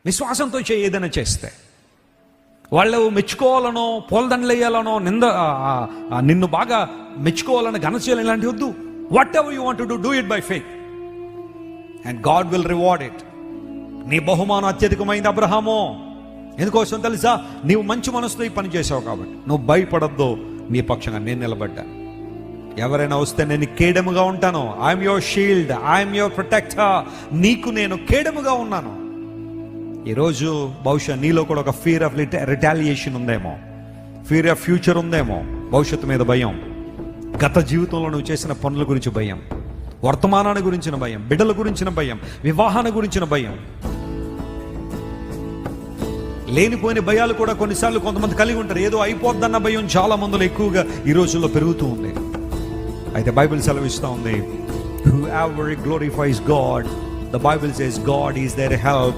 విశ్వాసంతో ఏదైనా చేస్తే. వాళ్ళు మెచ్చుకోవాలనో, పూలదండలు వేయాలనో, నిన్ను బాగా మెచ్చుకోవాలని ఘనచేయాలని ఇలాంటివి వద్దు. What ever you want to do it by faith and God will reward it. నీ బహుమానం అత్యధికమైంది అబ్రహాము. ఎందుకోసం తెలుసా? నీవు మంచి మనసుతో ఈ పని చేసావు కాబట్టి. నువ్వు భయపడద్దు, నీ పక్షంగా నేను నిలబడ్డా. ఎవరైనా వస్తే నేను కేడముగా ఉంటాను. I'm your shield, I'm your protector. నీకు నేను కేడముగా ఉన్నాను. ఈరోజు బహుశా నీలో కూడా ఒక ఫియర్ ఆఫ్ రిటాలియేషన్ ఉందేమో, ఫియర్ ఆఫ్ ఫ్యూచర్ ఉందేమో, భవిష్యత్తు మీద భయం, గత జీవితంలో నువ్వు చేసిన పనుల గురించి భయం, వర్తమానాన్ని గురించిన భయం, బిడ్డల గురించిన భయం, వివాహాన్ని గురించిన భయం. లేనిపోయిన భయాలు కూడా కొన్నిసార్లు కొంతమంది కలిగి ఉంటారు. ఏదో అయిపోద్దన్న భయం చాలా మందిలో ఎక్కువగా ఈ రోజుల్లో పెరుగుతూ ఉంది. అయితే బైబిల్ సెలవిస్తూ ఉంది, whoever glorifies God, the Bible says God is their help.